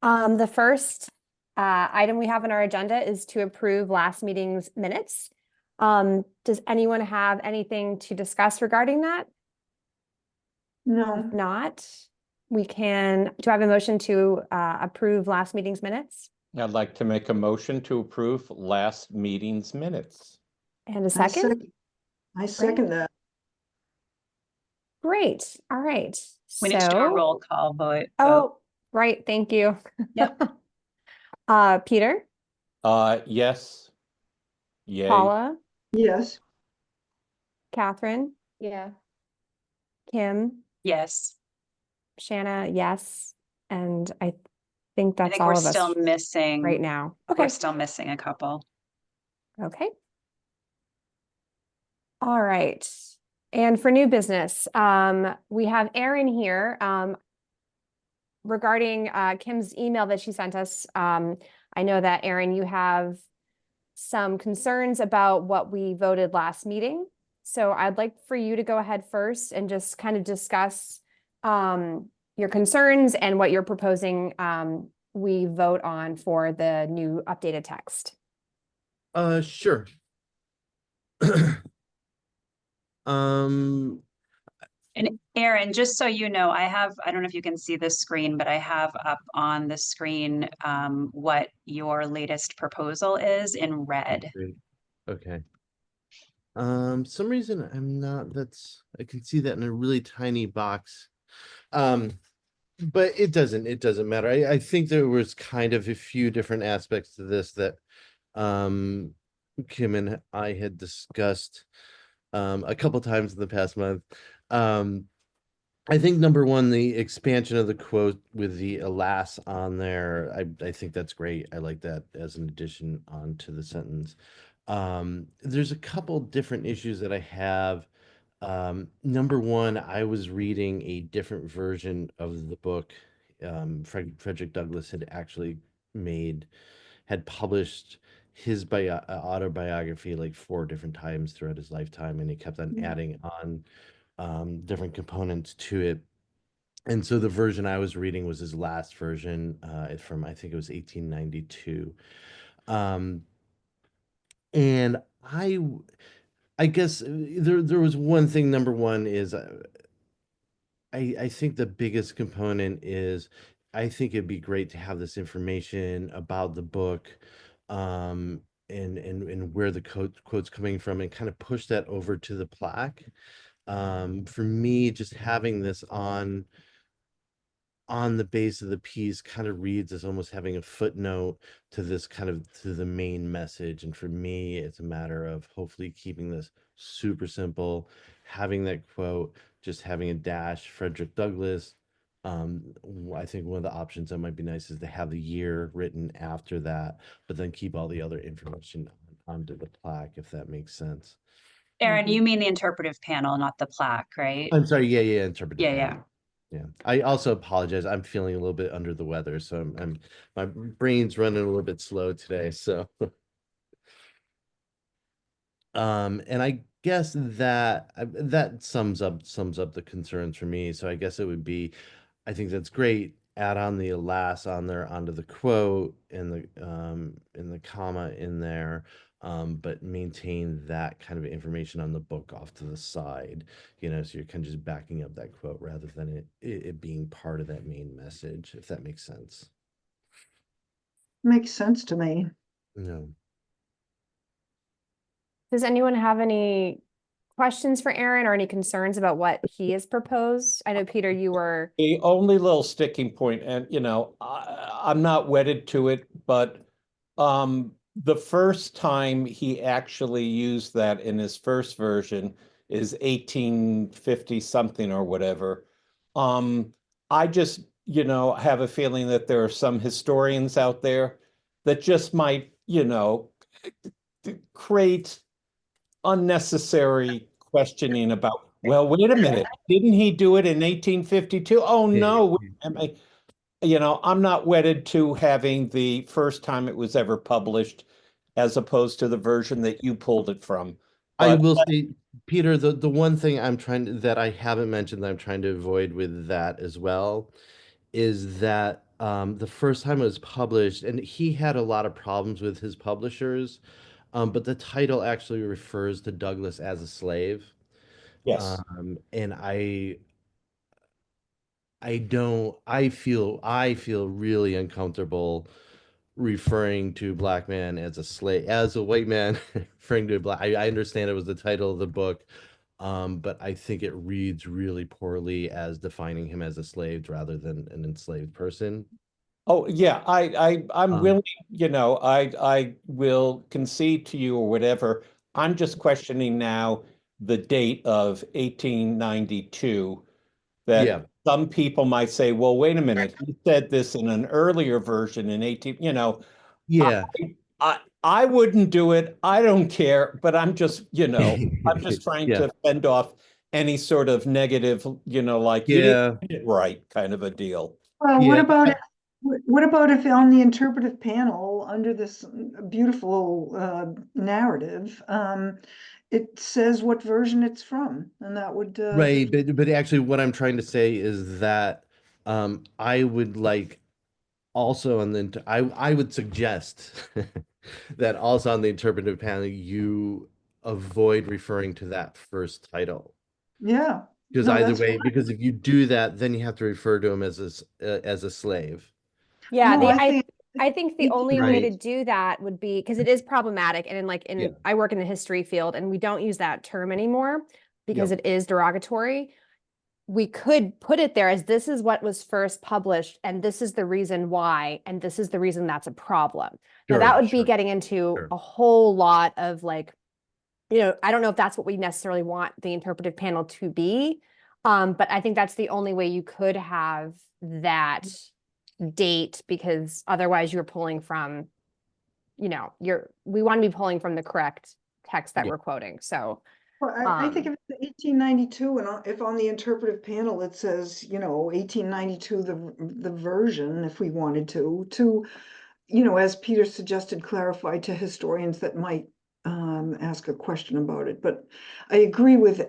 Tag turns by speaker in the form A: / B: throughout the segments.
A: The first item we have on our agenda is to approve last meeting's minutes. Does anyone have anything to discuss regarding that?
B: No.
A: If not, do I have a motion to approve last meeting's minutes?
C: I'd like to make a motion to approve last meeting's minutes.
A: And a second?
B: I second that.
A: Great. All right.
D: We need to do a roll call vote.
A: Oh, right. Thank you.
D: Yep.
A: Peter,
C: Yes. Yay.
A: Paula,
B: Yes.
A: Catherine,
E: Yeah.
A: Kim,
D: Yes.
A: Shanna, yes. And I think
D: I
A: that's
D: think
A: all
D: we're
A: of us
D: still missing
A: right now.
D: We're
A: Okay.
D: still missing a couple.
A: Okay. All right. And for new business, we have Erin here regarding Kim's email that she sent us. I know that, Erin, you have some concerns about what we voted last meeting. So I'd like for you to go ahead first and just kind of discuss your concerns and what you're proposing we vote on for the new updated text.
F: Sure.
D: And Erin, just so you know, I don't know if you can see the screen, but I have up on the screen what your latest proposal is in red.
F: Great. Okay. Some reason I can see that in a really tiny box. But it doesn't matter. I think there was kind of a few different aspects to this that Kim and I had discussed a couple times in the past month. I think number one, the expansion of the quote with the alas on there, I think that's great. I like that as an addition onto the sentence. There's a couple different issues that I have. Number one, I was reading a different version of the book. Frederick Douglass had published his autobiography like 4 different times throughout his lifetime, and he kept on adding on different components to it. And so the version I was reading was his last version from, I think it was 1892. And I guess there was one thing. Number one is I think the biggest component is I think it'd be great to have this information about the book and where the quote's coming from, and kind of push that over to the plaque. For me, just having this on the base of the piece kind of reads as almost having a footnote to the main message. And for me, it's a matter of hopefully keeping this super simple, having that quote, just having a dash, Frederick Douglass. I think one of the options that might be nice is to have the year written after that, but then keep all the other information onto the plaque, if that makes sense.
D: Erin, you mean the interpretive panel, not the plaque, right?
F: I'm sorry. Yeah. Interpretive panel.
D: Yeah.
F: I also apologize. I'm feeling a little bit under the weather, so my brain's running a little bit slow today. So, and I guess that sums up the concerns for me. So I guess it would be, I think that's great. Add on the alas on there onto the quote and the comma in there. But maintain that kind of information on the book off to the side, so you're kind of just backing up that quote rather than it being part of that main message, if that makes sense.
B: Makes sense to me.
F: No.
A: Does anyone have any questions for Erin or any concerns about what he has proposed? I know, Peter, you were...
C: The only little sticking point, and I'm not wedded to it, but the first time he actually used that in his first version is 1850 something or whatever. I just, have a feeling that there are some historians out there that just might, create unnecessary questioning about, well, wait a minute, didn't he do it in 1852? Oh, no. I'm not wedded to having the first time it was ever published as opposed to the version that you pulled it from.
F: I will say, Peter, the one thing that I haven't mentioned that I'm trying to avoid with that as well is that the first time it was published, and he had a lot of problems with his publishers, but the title actually refers to Douglas as a slave.
C: Yes.
F: And I feel really uncomfortable referring to black man as a slave, as a white man referring to a black. I understand it was the title of the book, but I think it reads really poorly as defining him as a slave rather than an enslaved person.
C: Oh, yeah, I'm
F: Um,
C: willing, I will concede to you or whatever. I'm just questioning now the date of 1892, that
F: yeah,
C: some people might say, well, wait a minute, he said this in an earlier version in 18, I,
F: yeah,
C: I wouldn't do it. I don't care, but I'm just trying
F: yeah,
C: to fend off any sort of negative, like you didn't
F: yeah,
C: get it right kind of a deal.
B: Well,
F: yeah.
B: what about if on the interpretive panel, under this beautiful narrative, it says what version it's from, and that would
F: Right, but actually, what I'm trying to say is that I would like also on the I would suggest that also on the interpretive panel you avoid referring to that first title,
B: yeah.
F: because
B: No,
F: either
B: that's
F: way,
B: fine.
F: because if you do that, then you have to refer to him as a slave.
A: Yeah,
B: No,
A: I think the only way to
F: Right.
A: do that would be, because it is problematic, and
F: Yeah.
A: I work in the history field and we don't use that term anymore because
F: Yep.
A: it is derogatory. We could put it there as, this is what was first published and this is the reason why, and this is the reason that's a problem. Now that
F: Sure,
A: would be
F: sure,
A: getting into
F: sure.
A: a whole lot of like, I don't know if that's what we necessarily want the interpretive panel to be. But I think that's the only way you could have that date, because otherwise you're pulling from, we want to be pulling from the correct text that
F: Yeah.
A: we're quoting. So,
B: Well, I think if it's 1892 and if on the interpretive panel it says, 1892, the version, if we wanted to, as Peter suggested, clarify to historians that might ask a question about it. But I agree with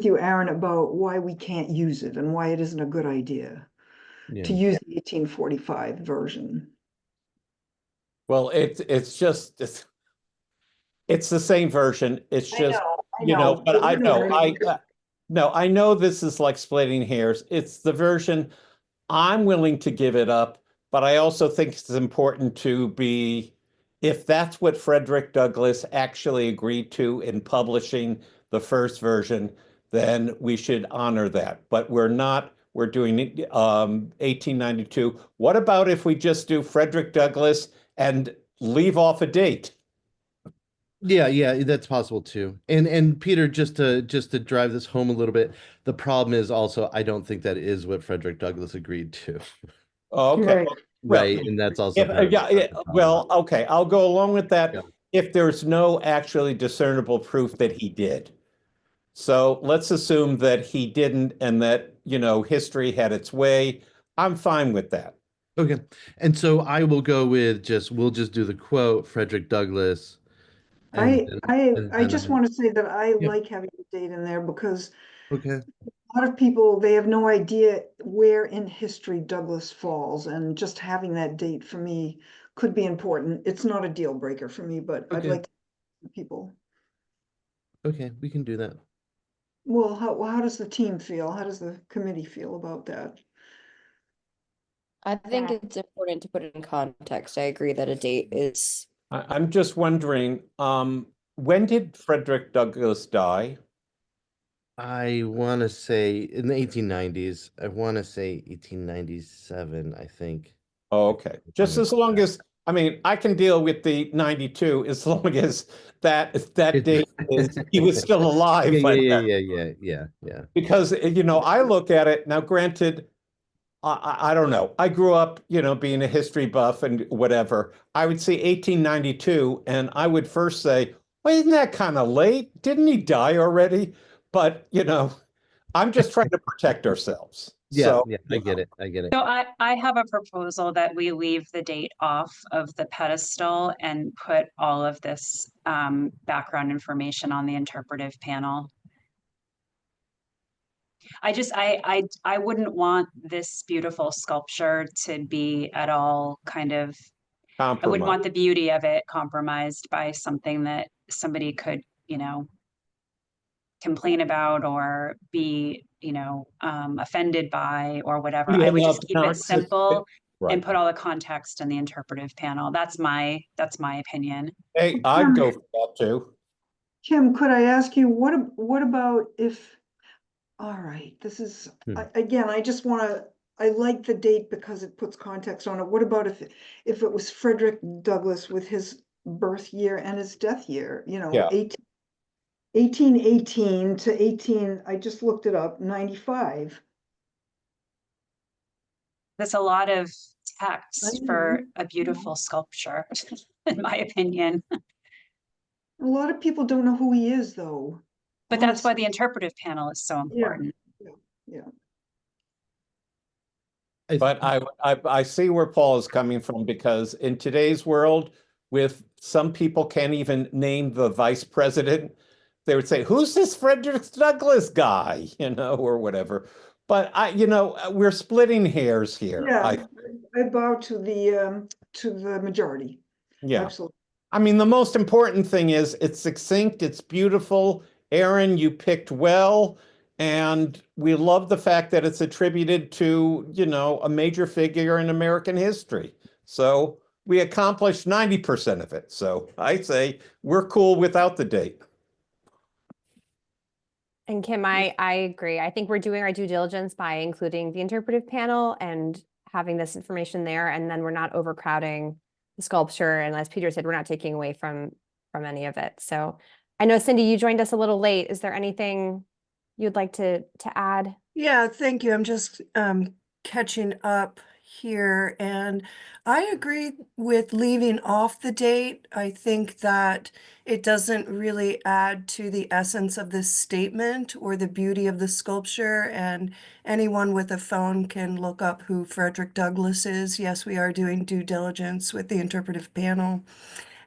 B: you, Aaron, about why we can't use it and why it isn't a good idea
F: Yeah.
B: to use the 1845 version.
C: Well, it's the same version. It's just,
B: I know,
C: but I
B: we're
C: know,
B: learning.
C: no, I know this is like splitting hairs. It's the version I'm willing to give it up, but I also think it's important to be, if that's what Frederick Douglass actually agreed to in publishing the first version, then we should honor that. But we're not, we're doing 1892. What about if we just do Frederick Douglass and leave off a date?
F: Yeah, that's possible too. And Peter, just to drive this home a little bit, the problem is also I don't think that is what Frederick Douglass agreed to.
C: Oh, okay.
B: Right.
C: Well,
F: Right, and that's also
C: if,
F: part of
C: yeah,
F: the problem.
C: well, okay, I'll go along with that
F: Yeah.
C: if there's no actually discernible proof that he did. So let's assume that he didn't and that, history had its way. I'm fine with that.
F: Okay. And so I will go with we'll just do the quote, Frederick Douglass. And
B: I just want to say that I
F: Yep.
B: like having the date in there because
F: Okay.
B: a lot of people, they have no idea where in history Douglas falls, and just having that date for me could be important. It's not a deal breaker for me, but I'd
F: Okay.
B: like people.
F: Okay, we can do that.
B: Well, how does the team feel? How does the committee feel about that?
E: I think
A: Yeah.
E: it's important to put it in context. I agree that a date is,
C: I'm just wondering, when did Frederick Douglass die?
F: I want to say in the 1890s. I want to say 1897, I think.
C: Oh, okay. Just as long as, I mean, I can deal with the 92 as long as that date is, he was still alive.
F: Yeah,
C: by
F: yeah,
C: then.
F: yeah.
C: Because, I look at it now, granted, I don't know. I grew up, being a history buff and whatever. I would see 1892 and I would first say, well, isn't that kind of late? Didn't he die already? But, I'm just trying to protect ourselves.
F: Yeah,
C: So,
F: yeah, I get it. I get it.
D: So I have a proposal that we leave the date off of the pedestal and put all of this background information on the interpretive panel. I wouldn't want this beautiful sculpture to be at all kind of, I wouldn't
C: Compromise.
D: want the beauty of it compromised by something that somebody could, complain about or be, offended by or whatever. I would just keep it simple and
C: Right.
D: put all the context in the interpretive panel. That's my opinion.
C: Hey, I'd go for that too.
B: Kim, could I ask you, what about if, all right, this is, again, I just wanna, I like the date because it puts context on it. What about if it was Frederick Douglass with his birth year and his death year,
C: Yeah.
B: 1818 to 18, I just looked it up, 95.
D: That's a lot of
B: I
D: text for
B: know.
D: a beautiful sculpture, in my opinion.
B: A lot of people don't know who he is, though.
D: But that's why
B: Honestly.
D: the interpretive panel is so important.
B: Yeah.
C: But I see where Paul is coming from, because in today's world, with some people can't even name the vice president, they would say, "Who's this Frederick Douglass guy?" Or whatever. But we're splitting hairs here.
B: Yeah, I bow to the majority.
C: Yeah.
B: Absolutely.
C: I mean, the most important thing is it's succinct, it's beautiful. Aaron, you picked well. And we love the fact that it's attributed to, a major figure in American history. So we accomplished 90% of it. So I say we're cool without the date.
A: And Kim, I agree. I think we're doing our due diligence by including the interpretive panel and having this information there, and then we're not overcrowding the sculpture. And as Peter said, we're not taking away from any of it. So I know, Cindy, you joined us a little late. Is there anything you'd like to add?
G: Yeah, thank you. I'm just catching up here, and I agree with leaving off the date. I think that it doesn't really add to the essence of this statement or the beauty of the sculpture, and anyone with a phone can look up who Frederick Douglass is. Yes, we are doing due diligence with the interpretive panel,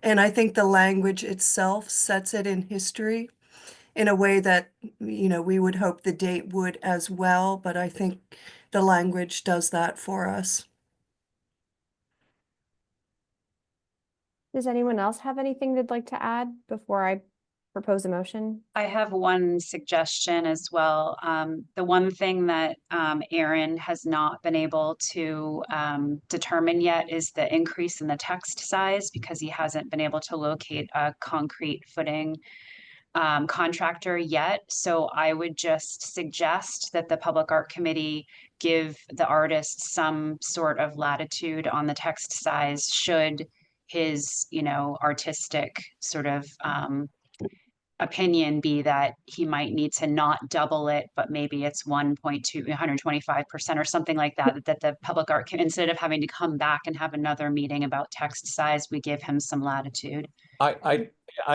G: and I think the language itself sets it in history in a way that, we would hope the date would as well, but I think the language does that for us.
A: Does anyone else have anything they'd like to add before I propose a motion?
D: I have one suggestion as well. The one thing that Aaron has not been able to determine yet is the increase in the text size, because he hasn't been able to locate a concrete footing contractor yet. So I would just suggest that the Public Art Committee give the artist some sort of latitude on the text size should his, artistic sort of opinion be that he might need to not double it, but maybe it's 1.25% or something like that, that the Public Art, instead of having to come back and have another meeting about text size, we give him some latitude.
C: I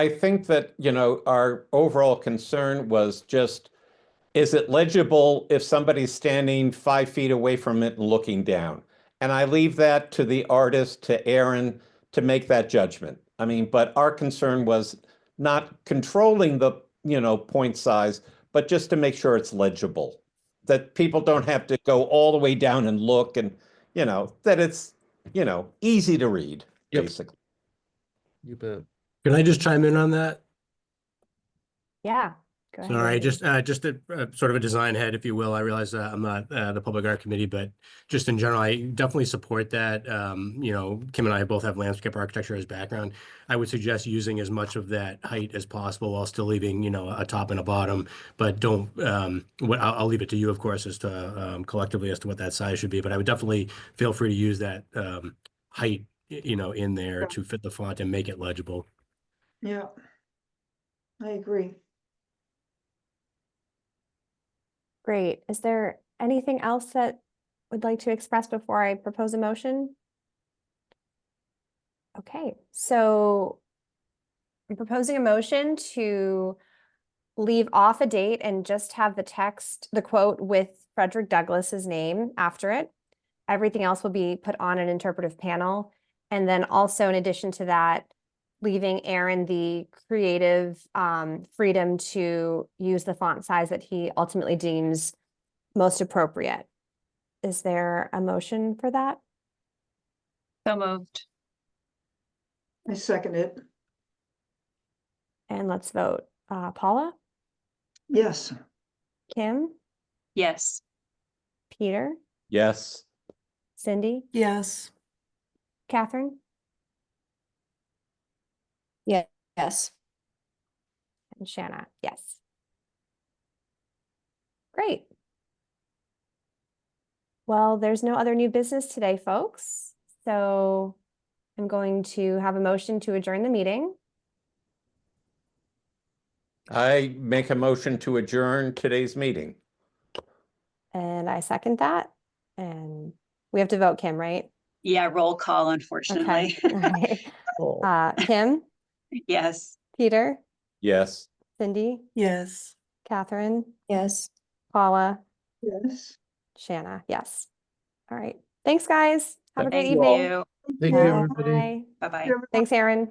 C: think that, our overall concern was just, is it legible if somebody's standing 5 feet away from it and looking down? And I leave that to the artist, to Aaron, to make that judgment. I mean, but our concern was not controlling the, point size, but just to make sure it's legible, that people don't have to go all the way down and look, and, that it's, easy to read,
H: Yep.
C: basically.
F: You bet.
H: Can I just chime in on that?
A: Yeah, go ahead.
H: Sorry, just a sort of a design head, if you will. I realize I'm not the Public Art Committee, but just in general, I definitely support that. Kim and I both have landscape architecture as background. I would suggest using as much of that height as possible while still leaving, a top and a bottom. But don't. I'll leave it to you, of course, as to collectively as to what that size should be. But I would definitely feel free to use that height, in there to fit the font and make it legible.
B: Yeah, I agree.
A: Great. Is there anything else that would like to express before I propose a motion? Okay, so I'm proposing a motion to leave off a date and just have the text, the quote with Frederick Douglass's name after it. Everything else will be put on an interpretive panel. And then also, in addition to that, leaving Aaron the creative freedom to use the font size that he ultimately deems most appropriate. Is there a motion for that?
D: So moved.
B: I second it.
A: And let's vote. Paula,
B: Yes.
A: Kim,
D: Yes.
A: Peter,
C: Yes.
A: Cindy,
G: Yes.
A: Catherine,
E: Yes.
A: and Shanna. Yes. Great. Well, there's no other new business today, folks. So I'm going to have a motion to adjourn the meeting.
C: I make a motion to adjourn today's meeting.
A: And I second that. And we have to vote, Kim, right?
D: Yeah, roll call,
A: Okay.
D: unfortunately.
A: All right. Kim,
D: Yes.
A: Peter,
C: Yes.
A: Cindy,
G: Yes.
A: Catherine,
E: Yes.
A: Paula,
B: Yes.
A: Shanna. Yes. All right. Thanks, guys. Have a great
C: Thank
A: evening.
D: You.
F: Thank you, everybody.
A: Bye.
D: Bye-bye.
A: Thanks, Aaron.